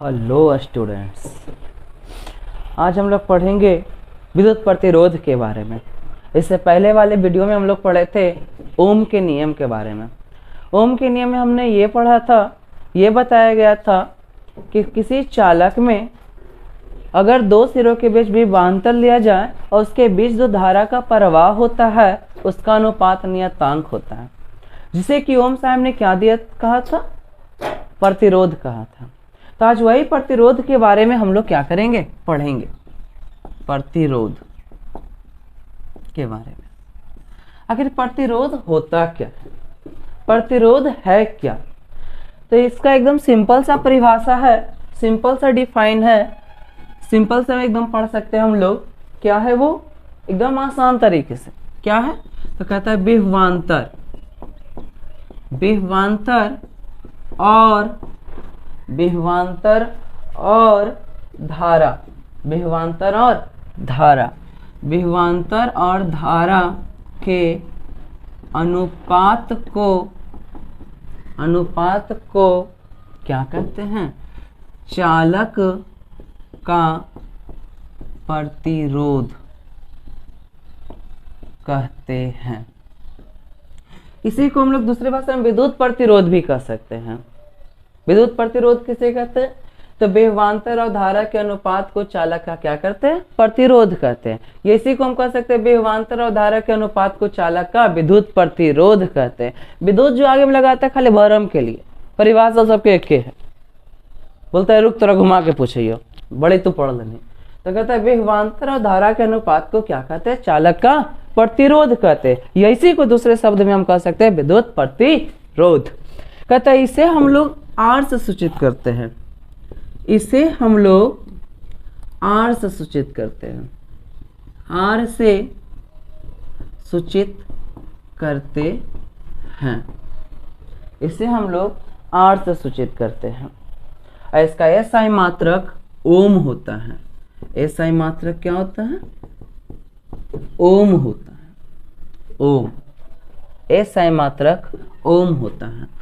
Hello students, आज हम लोग पढ़ेंगे विद्युत प्रतिरोध के बारे में। इससे पहले वाले वीडियो में हम लोग पढ़े थे ओम के नियम के बारे में। ओम के नियम में हमने ये पढ़ा था, ये बताया गया था कि किसी चालक में अगर दो सिरों के बीच विभवांतर लिया जाए और उसके बीच जो धारा का प्रवाह होता है उसका अनुपात नियतांक होता है, जिसे कि ओम साहब ने क्या दिया कहा था, प्रतिरोध कहा था। तो आज वही प्रतिरोध के बारे में हम लोग क्या करेंगे, पढ़ेंगे प्रतिरोध के बारे में। आखिर प्रतिरोध होता क्या है, प्रतिरोध है क्या? तो इसका एकदम सिंपल सा परिभाषा है, सिंपल सा डिफाइन है, सिंपल से एकदम पढ़ सकते हैं हम लोग। क्या है वो, एकदम आसान तरीके से क्या है, तो कहता है विभवांतर, विभवांतर और धारा, विभवांतर और धारा, विभवांतर और धारा के अनुपात को क्या कहते हैं, चालक का प्रतिरोध कहते हैं। इसी को हम लोग दूसरे भाषा में विद्युत प्रतिरोध भी कह सकते हैं। विद्युत प्रतिरोध किसे कहते हैं? तो विभवांतर और धारा के अनुपात को चालक का क्या करते हैं, प्रतिरोध कहते हैं। ये इसी को हम कह सकते हैं विभवांतर और धारा के अनुपात को चालक का विद्युत प्रतिरोध कहते हैं। विद्युत जो आगे में लगाता है खाली भरम के लिए, परिभाषा सबके एक है। बोलता है रुक तोरा घुमा के पूछियो, बड़े तो पढ़ लेनी। तो कहता है विभवांतर और धारा के अनुपात को क्या कहते हैं, चालक का प्रतिरोध कहते हैं। इसी को दूसरे शब्द में हम कह सकते हैं विद्युत प्रतिरोध। कहता है इसे हम लोग आर से सूचित करते हैं, इसे हम लोग आर से सूचित करते हैं, आर से सूचित करते हैं, इसे हम लोग आर से सूचित करते हैं। और इसका एसआई मात्रक ओम होता है। एसआई मात्रक क्या होता है, ओम होता है, ओम। एसआई मात्रक ओम होता है।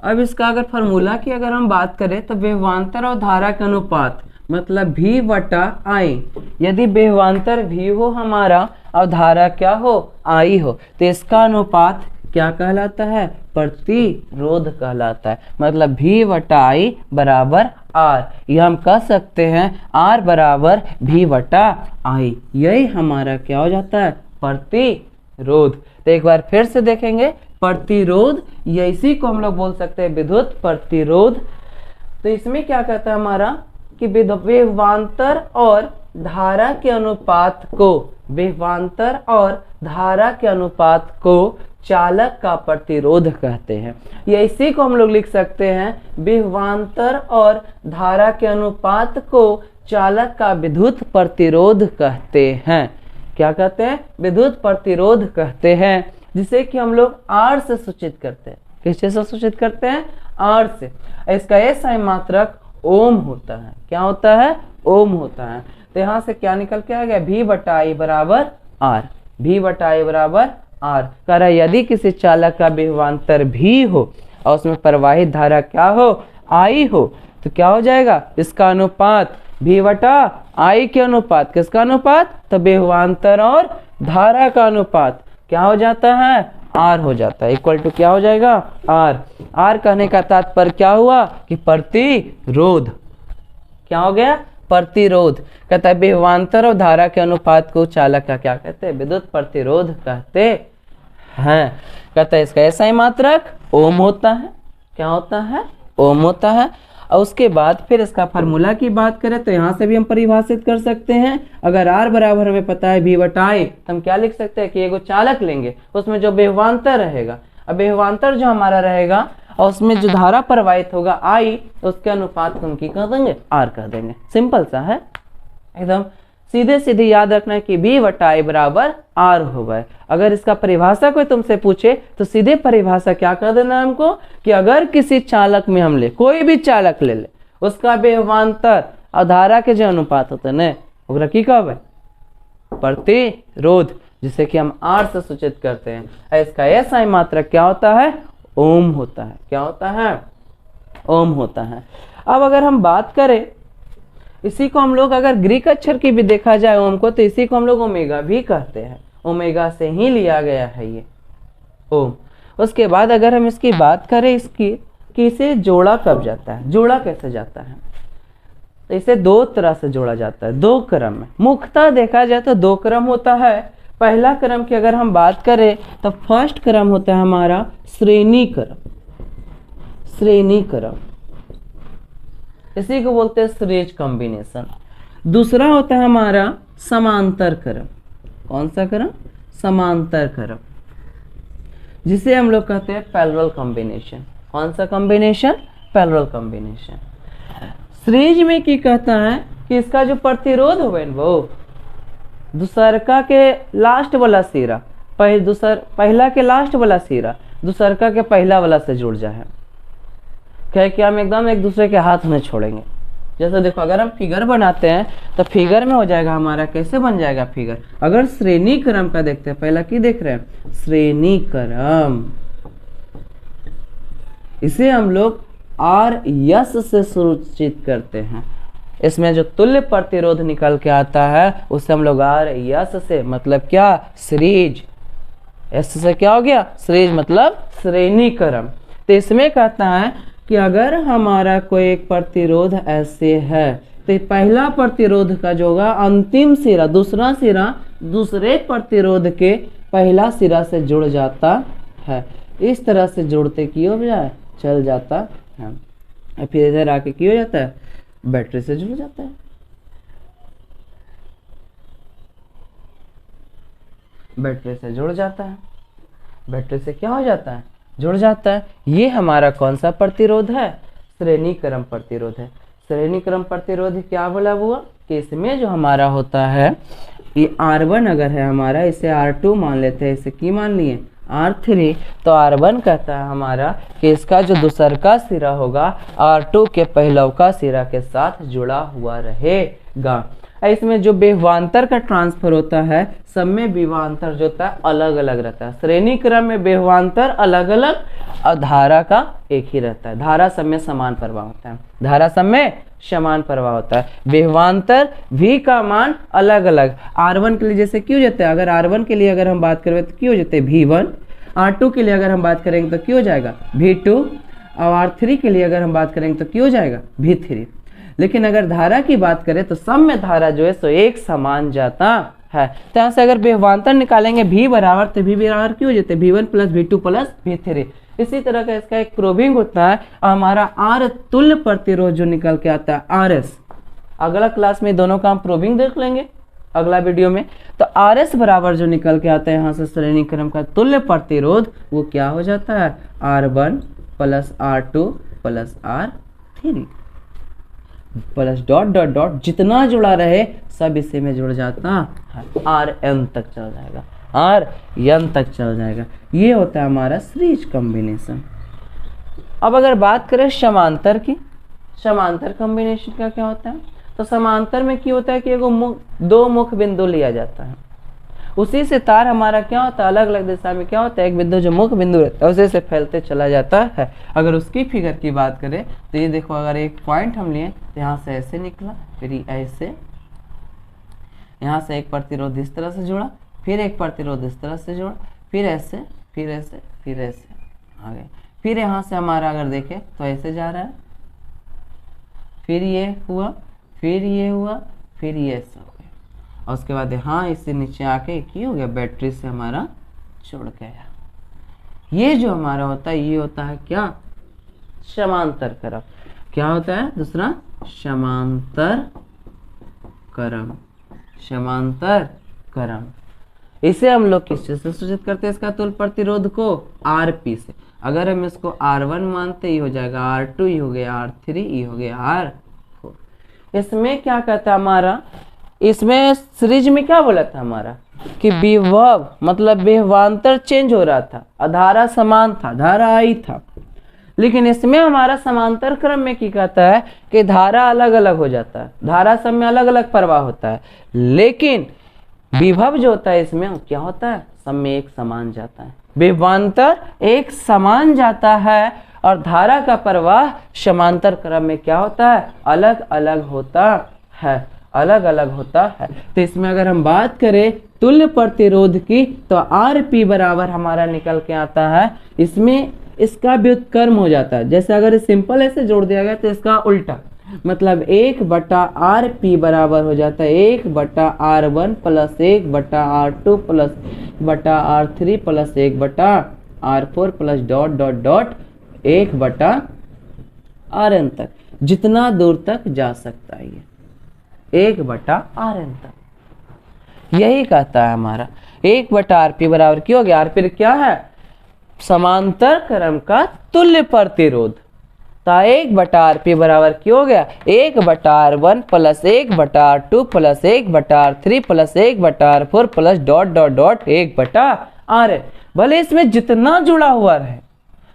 अब इसका अगर फार्मूला की अगर हम बात करें तो विभवांतर और धारा का अनुपात मतलब V बटा I। यदि विभवांतर V हो हमारा और धारा क्या हो, I हो, तो इसका अनुपात क्या कहलाता है, प्रतिरोध कहलाता है। मतलब V बटा I बराबर R। यह हम कह सकते हैं R बराबर V बटा I। यही हमारा क्या हो जाता है, प्रतिरोध। तो एक बार फिर से देखेंगे प्रतिरोध, या इसी को हम लोग बोल सकते हैं विद्युत प्रतिरोध। तो इसमें क्या कहता है हमारा कि विभवांतर और धारा के अनुपात को, विभवांतर और धारा के अनुपात को चालक का प्रतिरोध कहते हैं। या इसी को हम लोग लिख सकते हैं विभवांतर और धारा के अनुपात को चालक का विद्युत प्रतिरोध कहते हैं। क्या कहते हैं, विद्युत प्रतिरोध कहते हैं, जिसे कि हम लोग आर से सूचित करते हैं। किससे सूचित करते हैं, आर से। इसका एसआई मात्रक ओम होता है। क्या होता है, ओम होता है। तो यहाँ से क्या निकल के आ गया, V बटा I बराबर आर। V बटा I बराबर आर। कह रहा है यदि किसी चालक का विभवांतर V हो और उसमें प्रवाहित धारा क्या हो, I हो, तो क्या हो जाएगा, इसका अनुपात V बटा I के अनुपात, किसका अनुपात, तो विभवांतर और धारा का अनुपात क्या हो जाता है, R हो जाता है। इक्वल टू क्या हो जाएगा, R। R कहने का तात्पर्य क्या हुआ कि प्रतिरोध। क्या हो गया, प्रतिरोध। कहता है विभवांतर और धारा के अनुपात को चालक का क्या कहते हैं, विद्युत प्रतिरोध कहते हैं। कहता है इसका एसआई मात्रक ओम होता है। क्या होता है, ओम होता है। और उसके बाद फिर इसका फार्मूला की बात करें तो यहाँ से भी हम परिभाषित कर सकते हैं। अगर R बराबर हमें पता है V बटा I, तो हम क्या लिख सकते हैं कि एगो चालक लेंगे, उसमें जो विभवांतर रहेगा, अब विभवांतर जो हमारा रहेगा और उसमें जो धारा प्रवाहित होगा I, उसके अनुपात को हम की कह देंगे, R कह देंगे। सिंपल सा है, एकदम सीधे सीधे याद रखना है कि V बटा I बराबर R होगा। अगर इसका परिभाषा कोई तुमसे पूछे तो सीधे परिभाषा क्या कर देना हमको कि अगर किसी चालक में हम ले, कोई भी चालक ले ले, उसका विभवांतर और धारा के जो अनुपात होते हैं ओकरा की कहबै, प्रतिरोध। जिसे कि हम आर से सूचित करते हैं। इसका एसआई मात्रक क्या होता है, ओम होता है। क्या होता है, ओम होता है। अब अगर हम बात करें, इसी को हम लोग अगर ग्रीक अक्षर की भी देखा जाए ओम को, तो इसी को हम लोग ओमेगा भी कहते हैं। ओमेगा से ही लिया गया है ये ओम। उसके बाद अगर हम इसकी बात करें इसकी कि इसे जोड़ा कब जाता है, जोड़ा कैसे जाता है, तो इसे दो तरह से जोड़ा जाता है, दो क्रम में। मुख्यतः देखा जाए तो दो क्रम होता है। पहला क्रम की अगर हम बात करें तो फर्स्ट क्रम होता है हमारा श्रेणी क्रम, श्रेणी क्रम, इसी को बोलते हैं श्रेणी कॉम्बिनेशन। दूसरा होता है हमारा समांतर क्रम। कौन सा क्रम? समांतर क्रम, जिसे हम लोग कहते हैं पैरेलल कॉम्बिनेशन। कौन सा कॉम्बिनेशन? Parallel combination. श्रेणी में क्या कहता है कि इसका जो प्रतिरोध हो वो दूसरका के लास्ट वाला सिरा पहला के लास्ट वाला सिरा दूसरका के पहला वाला से जुड़ जाए, कह कि हम एकदम एक दूसरे के हाथ में छोड़ेंगे। जैसे देखो अगर हम फिगर बनाते हैं तो फिगर में हो जाएगा हमारा, कैसे बन जाएगा फिगर? अगर श्रेणी क्रम का देखते हैं, पहला की देख रहे हैं? श्रेणी क्रम। इसे हम लोग आर यस से सूचित करते हैं। इसमें जो तुल्य प्रतिरोध निकल के आता है उसे हम लोग आर यस से, मतलब क्या? सीरीज। एस से क्या हो गया? सीरीज, मतलब श्रेणी क्रम। तो इसमें कहता है कि अगर हमारा कोई एक प्रतिरोध ऐसे है तो पहला प्रतिरोध का जो होगा अंतिम सिरा, दूसरा सिरा दूसरे प्रतिरोध के पहला सिरा से जुड़ जाता है। इस तरह से जुड़ते की हो जाए चल जाता है, फिर इधर आके की हो जाता है? बैटरी से जुड़ जाता है। बैटरी से जुड़ जाता है, बैटरी से क्या हो जाता है? जुड़ जाता है। ये हमारा कौन सा प्रतिरोध है? श्रेणी क्रम प्रतिरोध है। श्रेणी क्रम प्रतिरोध क्या बोला हुआ कि इसमें जो हमारा होता है ये R1 अगर है हमारा, इसे R2 मान लेते हैं, इसे की मान लिए R3, तो R1 कहता है हमारा कि इसका जो दूसरका सिरा होगा R2 के पहलवका सिरा के साथ जुड़ा हुआ रहेगा। इसमें जो विभवांतर का ट्रांसफर होता है सब में विभवांतर जो होता है अलग अलग रहता है। श्रेणी क्रम में विभवांतर अलग अलग और धारा का एक ही रहता है। धारा सब में समान प्रवाह होता है, धारा सब में समान प्रवाह होता है। विभवांतर V का मान अलग अलग। R1 के लिए जैसे क्यों जाता है, अगर R1 के लिए अगर हम बात करें तो क्यों जाते हैं V1, R2 के लिए अगर हम बात करेंगे तो क्यों हो जाएगा V2, और R3 के लिए अगर हम बात करेंगे तो क्यों हो जाएगा V3। लेकिन अगर धारा की बात करें तो सब में धारा जो है सो एक समान जाता है। तो यहाँ से अगर विभवांतर निकालेंगे V बराबर, तो V बराबर क्यों जाते हैं? V1 plus V2 plus V3। इसी तरह का इसका एक प्रोबिंग होता है। हमारा R तुल्य प्रतिरोध जो निकल के आता है RS, अगला क्लास में दोनों का हम प्रोबिंग देख लेंगे अगला वीडियो में। तो RS बराबर जो निकल के आता है यहाँ से श्रेणी क्रम का तुल्य प्रतिरोध, वो क्या हो जाता है? R1 plus R2 plus R3 plus dot dot dot, जितना जुड़ा रहे सब इसी में जुड़ जाता है, Rn तक चल जाएगा, Rn तक चल जाएगा। ये होता है हमारा सीरीज कॉम्बिनेशन। अब अगर बात करें समांतर की, समांतर कॉम्बिनेशन का क्या होता है? तो समांतर में क्या होता है कि दो मुख्य बिंदु लिया जाता है, उसी से तार हमारा क्या होता है? अलग अलग दिशा में क्या होता है? एक बिंदु जो मुख्य बिंदु रहता है उसी से फैलते चला जाता है। अगर उसकी फिगर की बात करें तो ये देखो, अगर एक पॉइंट हम लिए तो यहाँ से ऐसे निकला, फिर ऐसे, यहाँ से एक प्रतिरोध इस तरह से जुड़ा, फिर एक प्रतिरोध इस तरह से जुड़ा, फिर ऐसे, फिर ऐसे, फिर ऐसे आगे, फिर यहाँ से हमारा अगर देखें तो ऐसे जा रहा है, फिर ये हुआ, फिर ये हुआ, फिर ये ऐसा हो गया, और उसके बाद हाँ इससे नीचे आके क्या हो गया? बैटरी से हमारा जुड़ गया। ये जो हमारा होता है ये होता है क्या? समांतर क्रम। क्या होता है दूसरा? समांतर क्रम। समांतर क्रम इसे हम लोग किस चीज से सूचित करते हैं? इसका तुल्य प्रतिरोध को Rp से। अगर हम इसको R1 मानते, ये हो जाएगा R2, ये हो गया R3, ये हो गया R4। इसमें क्या कहता है हमारा? इसमें सीरीज में क्या बोला था हमारा कि विभव मतलब विभवांतर चेंज हो रहा था, धारा समान था, धारा आई था। लेकिन इसमें हमारा समांतर क्रम में क्या कहता है कि धारा अलग अलग हो जाता है, धारा सब में अलग अलग प्रवाह होता है, लेकिन विभव जो होता है इसमें वो क्या होता है? सब में एक समान जाता है, विभवांतर एक समान जाता है और धारा का प्रवाह समांतर क्रम में क्या होता है, अलग अलग होता है, अलग अलग होता है। तो इसमें अगर हम बात करें तुल्य प्रतिरोध की तो Rp बराबर हमारा निकल के आता है, इसमें इसका व्युत्क्रम हो जाता है। जैसे अगर सिंपल ऐसे जोड़ दिया गया तो इसका उल्टा, मतलब 1/Rp बराबर हो जाता है 1/R1 plus 1/R2 plus R3 plus 1/R4 plus dot dot dot 1/Rn तक, जितना दूर तक जा सकता है ये 1/Rn तक। यही कहता है हमारा 1/Rp बराबर क्यों हो गया, Rp क्या है, समांतर क्रम का तुल्य प्रतिरोध। तो 1/Rp बराबर क्यों हो गया 1/R1 plus 1/R2 plus 1/R3 plus 1/R4 plus dot dot dot 1/Rn। भले इसमें जितना जुड़ा हुआ रहे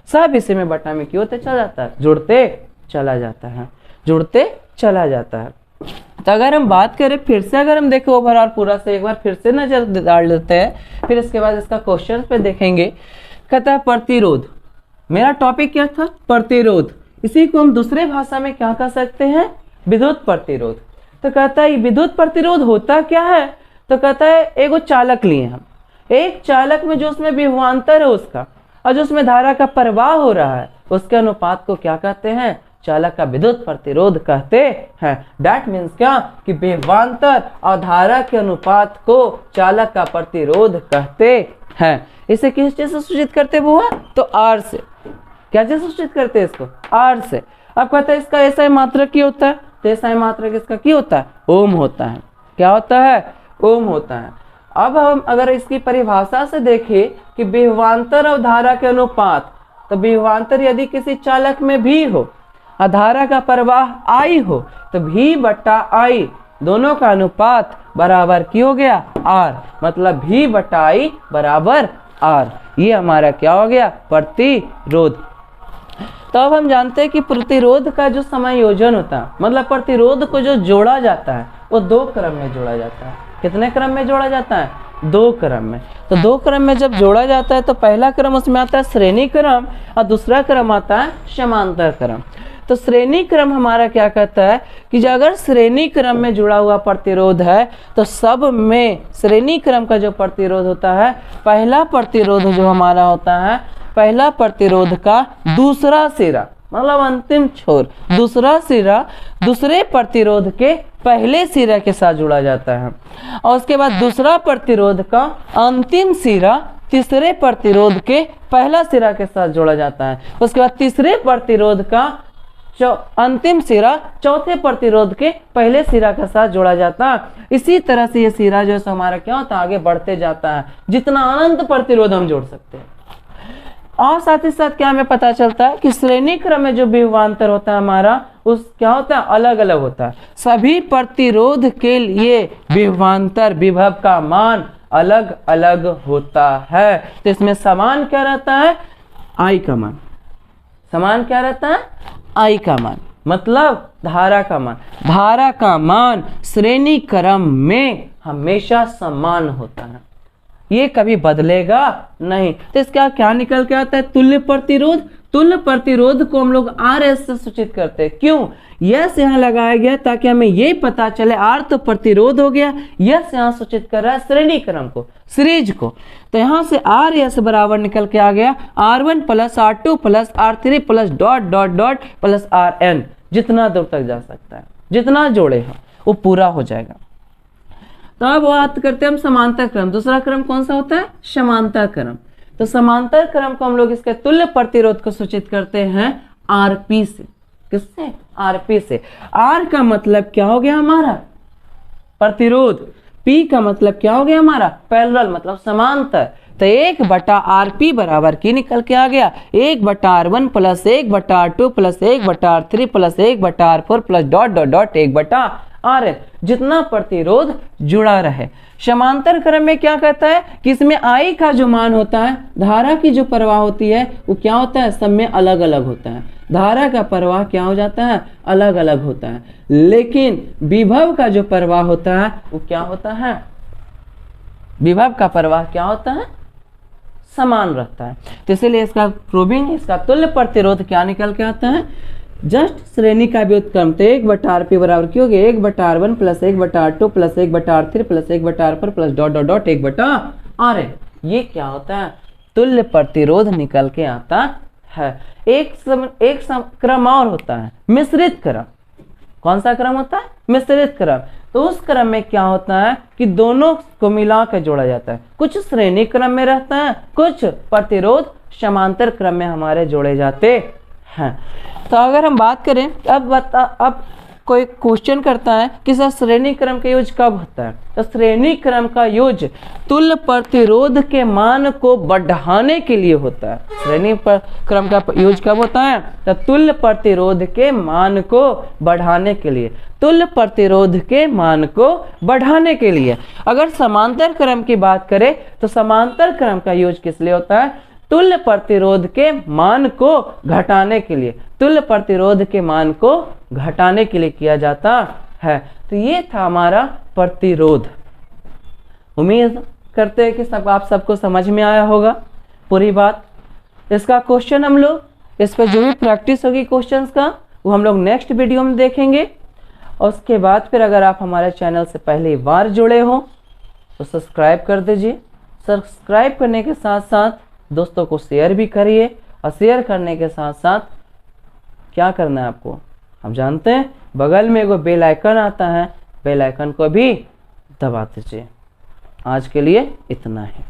सब इसी में बटा में क्यों होते चला जाता है, जुड़ते चला जाता है, जुड़ते चला जाता है। तो अगर हम बात करें फिर से, अगर हम देखें ओवरऑल पूरा से एक बार फिर से नजर डाल लेते हैं, फिर इसके बाद इसका क्वेश्चन पे देखेंगे। कहता है प्रतिरोध, मेरा टॉपिक क्या था, प्रतिरोध। इसी को हम दूसरे भाषा में क्या कह सकते हैं, विद्युत प्रतिरोध। तो कहता है विद्युत प्रतिरोध होता क्या है, तो कहता है एगो चालक लिए हम, एक चालक में जो उसमें विभवांतर है उसका और जो उसमें धारा का प्रवाह हो रहा है उसके अनुपात को क्या कहते हैं, चालक का विद्युत प्रतिरोध कहते हैं। दैट मीन्स क्या कि विभवांतर और धारा के अनुपात को चालक का प्रतिरोध कहते हैं। इसे किस चीज से सूचित करते बुआ, तो R से। क्या चीज सूचित करते हैं इसको, R से। अब कहते हैं इसका ऐसा मात्रक की होता है, तो ऐसा मात्रक इसका की होता है, ओम होता है। क्या होता है, ओम होता है। अब हम अगर इसकी परिभाषा से देखें कि विभवांतर और धारा के अनुपात, तो विभवांतर यदि किसी चालक में भी हो और धारा का प्रवाह I हो तो V/I दोनों का अनुपात बराबर की हो गया R, मतलब V/I बराबर R। ये हमारा क्या हो गया, प्रतिरोध। तो अब हम जानते हैं कि प्रतिरोध का जो समायोजन होता है, मतलब प्रतिरोध को जो जोड़ा जाता है वो दो क्रम में जोड़ा जाता है। कितने क्रम में जोड़ा जाता है, दो क्रम में। तो दो क्रम में जब जोड़ा जाता है तो पहला क्रम उसमें आता है श्रेणी क्रम और दूसरा क्रम आता है समांतर क्रम। तो श्रेणी क्रम हमारा क्या कहता है कि जो अगर श्रेणी क्रम में जुड़ा हुआ प्रतिरोध है तो सब में श्रेणी क्रम का जो प्रतिरोध होता है, पहला प्रतिरोध जो हमारा होता है, पहला प्रतिरोध का दूसरा सिरा मतलब अंतिम छोर, दूसरा सिरा दूसरे प्रतिरोध के पहले सिरा के साथ जुड़ा जाता है और उसके बाद दूसरा प्रतिरोध का अंतिम सिरा तीसरे प्रतिरोध के पहला सिरा के साथ जोड़ा जाता है। उसके बाद तीसरे प्रतिरोध का अंतिम सिरा चौथे प्रतिरोध के पहले सिरा के साथ जोड़ा जाता है। इसी तरह से ये सिरा जो है हमारा क्या होता है, आगे बढ़ते जाता है, जितना अनंत प्रतिरोध हम जोड़ सकते हैं। और साथ ही साथ क्या हमें पता चलता है कि श्रेणी क्रम में जो विभवांतर होता है हमारा, उस क्या होता है, अलग अलग होता है। सभी प्रतिरोध के लिए विभवांतर विभव का मान अलग अलग होता है। तो इसमें समान क्या रहता है, I का मान। समान क्या रहता है, I का मान, मतलब धारा का मान। धारा का मान श्रेणी क्रम में हमेशा समान होता है, ये कभी बदलेगा नहीं। तो इसका क्या निकल के आता है, तुल्य प्रतिरोध। तुल्य प्रतिरोध को हम लोग RS से सूचित करते हैं। क्यों, यस यहाँ लगाया गया ताकि हमें ये पता चले R तो प्रतिरोध हो गया, यस यहाँ सूचित कर रहा है श्रेणी क्रम को, सीरीज को। तो यहाँ से RS बराबर निकल के आ गया R1 plus R2 plus R3 plus dot dot dot plus Rn, जितना दूर तक जा सकता है, जितना जोड़े हम वो पूरा हो जाएगा। तो अब बात करते हैं हम समांतर क्रम। दूसरा क्रम कौन सा होता है, समांतर क्रम। तो समांतर क्रम को हम लोग इसके तुल्य प्रतिरोध को सूचित करते हैं Rp से। किससे, Rp से। R का मतलब क्या हो गया हमारा, प्रतिरोध। P का मतलब क्या हो गया हमारा, पैरेलल मतलब समांतर। तो 1/Rp बराबर की निकल के आ गया 1/R1 plus 1/R2 plus 1/R3 plus 1/R4 plus dot dot dot 1/Rn, जितना प्रतिरोध जुड़ा रहे। समांतर क्रम में क्या कहता है कि इसमें I का जो मान होता है, धारा की जो प्रवाह होती है वो क्या होता है, सब में अलग अलग होता है। धारा का प्रवाह क्या हो जाता है, अलग अलग होता है। लेकिन विभव का जो प्रवाह होता है वो क्या होता है, विभव का प्रवाह क्या होता है, समान रहता है। तो इसीलिए इसका प्रूविंग, इसका तुल्य प्रतिरोध क्या निकल के आता है, जस्ट श्रेणी का व्युत्क्रम। तो 1/rp बराबर क्या हो गया, 1/r1 plus 1/r2 plus 1/r3 plus 1/r4 plus dot dot dot 1/rn। ये क्या होता है, तुल्य प्रतिरोध निकल के आता है। एक क्रम और होता है, मिश्रित क्रम। कौन सा क्रम होता है, मिश्रित क्रम। तो उस क्रम में क्या होता है कि दोनों को मिला कर जोड़ा जाता है। कुछ श्रेणी क्रम में रहता है, कुछ प्रतिरोध समांतर क्रम में हमारे जोड़े जाते हैं। तो अगर हम बात करें, अब कोई क्वेश्चन करता है कि सर श्रेणी क्रम का यूज कब होता है, तो श्रेणी क्रम का यूज तुल्य प्रतिरोध के मान को बढ़ाने के लिए होता है। श्रेणी क्रम का यूज कब होता है, तो तुल्य प्रतिरोध के मान को बढ़ाने के लिए, तुल्य प्रतिरोध के मान को बढ़ाने के लिए। अगर समांतर क्रम की बात करें तो समांतर क्रम का यूज किस लिए होता है, तुल्य प्रतिरोध के मान को घटाने के लिए, तुल्य प्रतिरोध के मान को घटाने के लिए किया जाता है। तो ये था हमारा प्रतिरोध। उम्मीद करते हैं कि आप सबको समझ में आया होगा पूरी बात। इसका क्वेश्चन हम लोग, इस पर जो भी प्रैक्टिस होगी क्वेश्चंस का, वो हम लोग नेक्स्ट वीडियो में देखेंगे। और उसके बाद फिर अगर आप हमारे चैनल से पहली बार जुड़े हो तो सब्सक्राइब कर दीजिए। सब्सक्राइब करने के साथ साथ दोस्तों को शेयर भी करिए, और शेयर करने के साथ साथ क्या करना है आपको, हम जानते हैं, बगल में एगो बेल आइकन आता है, बेल आइकन को भी दबा दीजिए। आज के लिए इतना ही।